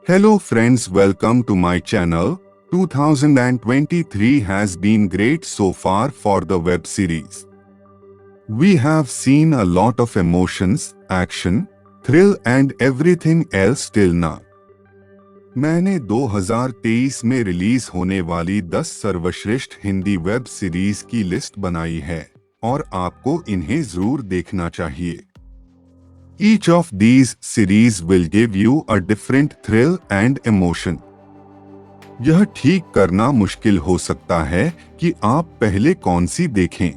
Hello friends, welcome to my channel. 2023 has been great so far for the web series. We have seen a lot of emotions, action, thrill and everything else till now. मैंने 2023 में release होने वाली 10 सर्वश्रेष्ठ Hindi web series की list बनाई है और आपको इन्हें जरूर देखना चाहिए। Each of these series will give you a different thrill and emotion. यह ठीक करना मुश्किल हो सकता है कि आप पहले कौन सी देखें।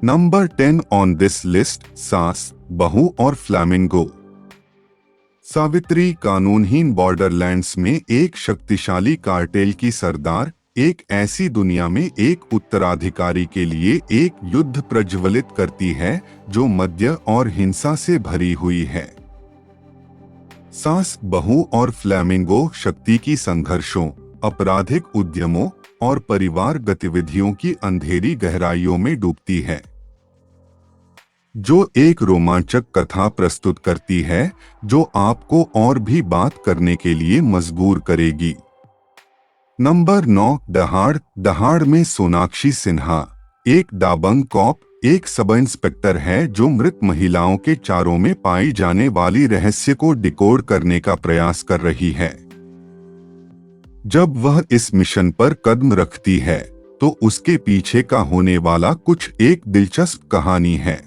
नंबर 10 ऑन दिस लिस्ट, सास, बहू और फ्लैमिंगो। सावित्री कानूनहीन बॉर्डरलैंड्स में एक शक्तिशाली कार्टेल की सरदार एक ऐसी दुनिया में एक उत्तराधिकारी के लिए एक युद्ध प्रज्वलित करती है जो मद्य और हिंसा से भरी हुई है। सास, बहू और फ्लैमिंगो शक्ति की संघर्षों, आपराधिक उद्यमों और परिवार गतिविधियों की अंधेरी गहराइयों में डूबती है, जो एक रोमांचक कथा प्रस्तुत करती है जो आपको और भी बात करने के लिए मजबूर करेगी। नंबर 9, दहाड़। दहाड़ में सोनाक्षी सिन्हा एक दाबंग कॉप, एक सब इंस्पेक्टर है जो मृत महिलाओं के चारों में पाई जाने वाली रहस्य को डिकोड करने का प्रयास कर रही है। जब वह इस मिशन पर कदम रखती है तो उसके पीछे का होने वाला कुछ एक दिलचस्प कहानी है।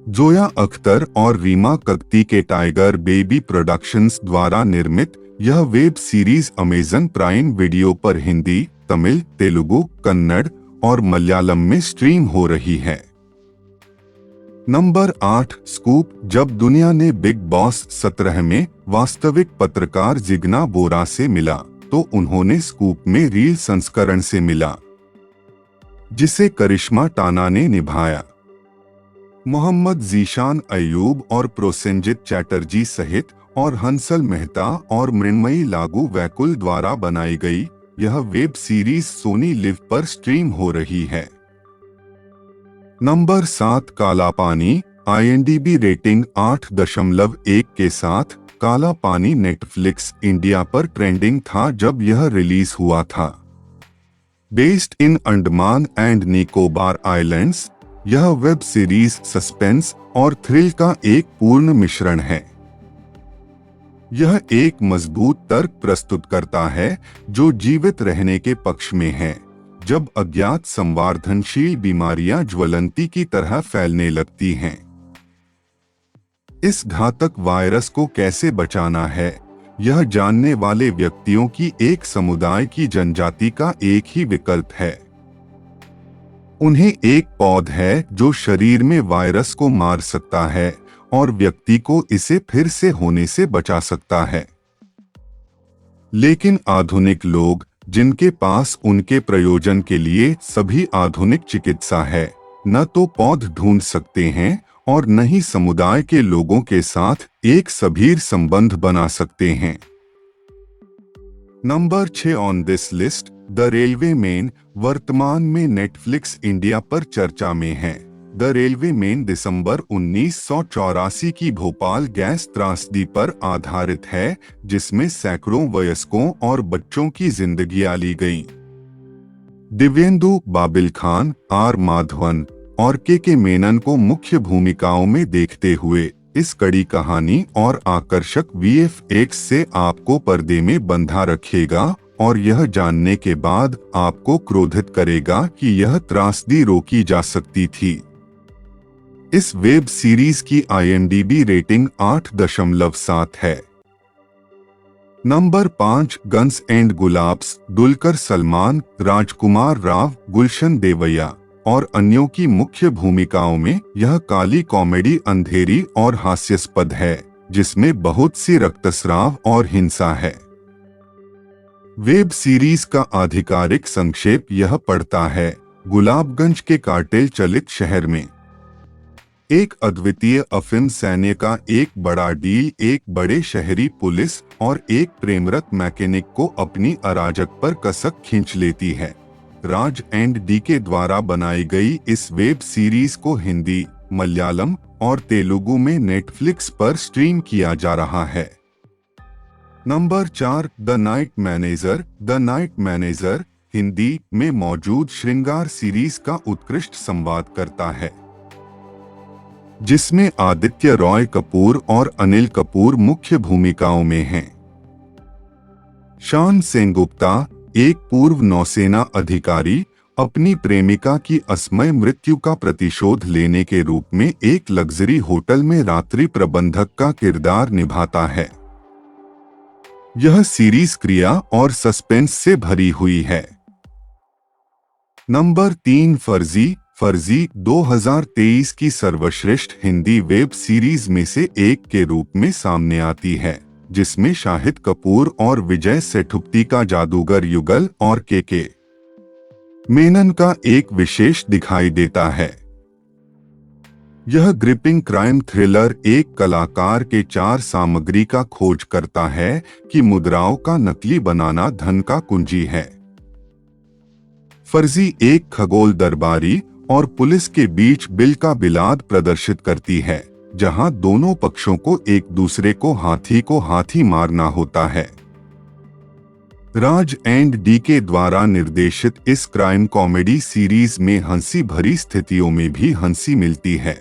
जोया अख्तर और रीमा कक्ती के टाइगर बेबी प्रोडक्शंस द्वारा निर्मित यह web series Amazon prime video पर हिंदी, तमिल, तेलुगु, कन्नड़ और मलयालम में स्ट्रीम हो रही है। Number 8, scoop. जब दुनिया ने बिग बॉस 17 में वास्तविक पत्रकार जिग्ना बोरा से मिला तो उन्होंने स्कूप में रील संस्करण से मिला, जिसे करिश्मा टाना ने निभाया। मोहम्मद जीशान अयूब और प्रोसेनजित चैटर्जी सहित और हंसल मेहता और मृण्मयी लागू वैकुल द्वारा बनाई गई यह वेब सीरीज सोनी लिव पर स्ट्रीम हो रही है। नंबर 7, काला पानी। IMDb रेटिंग 8.1 के साथ काला पानी नेटफ्लिक्स इंडिया पर ट्रेंडिंग था जब यह रिलीज हुआ था। Based in Andaman and Nicobar islands, यह वेब सीरीज सस्पेंस और थ्रिल का एक पूर्ण मिश्रण है। यह एक मजबूत तर्क प्रस्तुत करता है जो जीवित रहने के पक्ष में है जब अज्ञात संवर्धनशील बीमारियां ज्वलंती की तरह फैलने लगती हैं। इस घातक वायरस को कैसे बचाना है, यह जानने वाले व्यक्तियों की एक समुदाय की जनजाति का एक ही विकल्प है। उन्हें एक पौध है जो शरीर में वायरस को मार सकता है और व्यक्ति को इसे फिर से होने से बचा सकता है। लेकिन आधुनिक लोग, जिनके पास उनके प्रयोजन के लिए सभी आधुनिक चिकित्सा है, न तो पौध ढूंढ सकते हैं और न ही समुदाय के लोगों के साथ एक सभीर संबंध बना सकते हैं। Number 6 on this list, the railway man वर्तमान में नेटफ्लिक्स इंडिया पर चर्चा में है। द रेलवे मैन दिसंबर 1984 की भोपाल गैस त्रासदी पर आधारित है, जिसमें सैकड़ों वयस्कों और बच्चों की जिंदगियां ली गईं। दिव्येंदु, बाबिल खान, आर माधवन और के मेनन को मुख्य भूमिकाओं में देखते हुए इस कड़ी कहानी और आकर्षक VFX से आपको पर्दे में बंधा रखेगा और यह जानने के बाद आपको क्रोधित करेगा कि यह त्रासदी रोकी जा सकती थी। इस वेब सीरीज की IMDb रेटिंग 8.7 है। Number 5, guns and Gulaabs. Dulquer Salmaan, Rajkummar Rao, Gulshan Devaiah और अन्यों की मुख्य भूमिकाओं में यह काली कॉमेडी अंधेरी और हास्यास्पद है, जिसमें बहुत सी रक्तस्राव और हिंसा है। वेब सीरीज का आधिकारिक संक्षेप यह पढ़ता है, गुलाबगंज के कार्टेल चलित शहर में एक अद्वितीय अफीम सैन्य का एक बड़ा डील एक बड़े शहरी पुलिस और एक प्रेमरत मैकेनिक को अपनी अराजक पर कसक खींच लेती है। राज एंड डी के द्वारा बनाई गई इस वेब सीरीज को हिंदी, मलयालम और तेलुगु में नेटफ्लिक्स पर स्ट्रीम किया जा रहा है। Number 4 the night manager. The night manager Hindi में मौजूद श्रृंगार सीरीज का उत्कृष्ट संवाद करता है, जिसमें आदित्य रॉय कपूर और अनिल कपूर मुख्य भूमिकाओं में हैं। शान सेनगुप्ता, एक पूर्व नौसेना अधिकारी, अपनी प्रेमिका की असमय मृत्यु का प्रतिशोध लेने के रूप में एक लग्जरी होटल में रात्रि प्रबंधक का किरदार निभाता है। यह सीरीज क्रिया और सस्पेंस से भरी हुई है। नंबर 3 फर्जी। फर्जी 2023 की सर्वश्रेष्ठ हिंदी वेब सीरीज में से एक के रूप में सामने आती है, जिसमें शाहिद कपूर और विजय सेठुपती का जादूगर युगल और के मेनन का एक विशेष दिखाई देता है। यह ग्रिपिंग क्राइम थ्रिलर एक कलाकार के चार सामग्री का खोज करता है कि मुद्राओं का नकली बनाना धन का कुंजी है। फर्जी एक खगोल दरबारी और पुलिस के बीच बिल का बिलाद प्रदर्शित करती है, जहां दोनों पक्षों को एक दूसरे को हाथी मारना होता है। राज एंड डीके द्वारा निर्देशित इस क्राइम कॉमेडी सीरीज में हंसी भरी स्थितियों में भी हंसी मिलती है।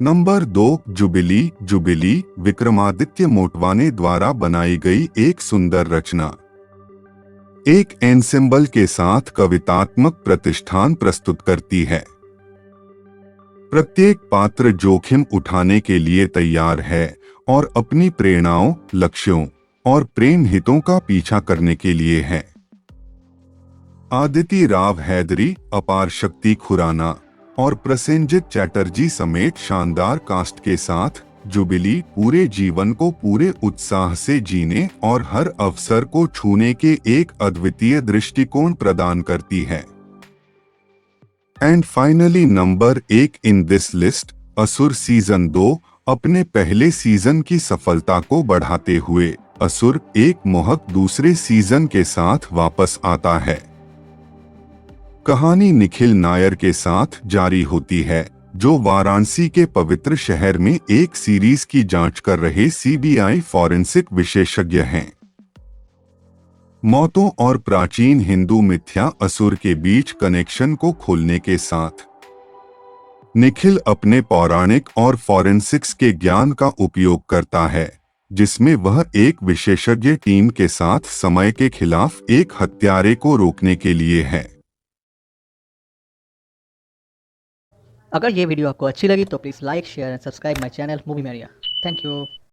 Number 2 jubilee. Jubilee Vikramaditya Motwane द्वारा बनाई गई एक सुंदर रचना, एक एंसेम्बल के साथ कवितात्मक प्रतिष्ठान प्रस्तुत करती है। प्रत्येक पात्र जोखिम उठाने के लिए तैयार है और अपनी प्रेरणाओं, लक्ष्यों और प्रेम हितों का पीछा करने के लिए है। आदिति राव हैदरी, अपार शक्ति खुराना और प्रसेनजीत चैटर्जी समेत शानदार कास्ट के साथ जुबिली पूरे जीवन को पूरे उत्साह से जीने और हर अवसर को छूने के एक अद्वितीय दृष्टिकोण प्रदान करती है। And finally number 1 in this list, असुर सीजन 2 अपने पहले सीजन की सफलता को बढ़ाते हुए असुर एक मोहक दूसरे सीजन के साथ वापस आता है। कहानी निखिल नायर के साथ जारी होती है, जो वाराणसी के पवित्र शहर में एक सीरीज की जांच कर रहे सीबीआई फॉरेंसिक विशेषज्ञ हैं। मौतों और प्राचीन हिंदू मिथ्या असुर के बीच कनेक्शन को खोलने के साथ निखिल अपने पौराणिक और फॉरेंसिक्स के ज्ञान का उपयोग करता है, जिसमें वह एक विशेषज्ञ टीम के साथ समय के खिलाफ एक हत्यारे को रोकने के लिए है। अगर ये वीडियो आपको अच्छी लगी तो please like, share and subscribe my channel movie Meriya. Thank you.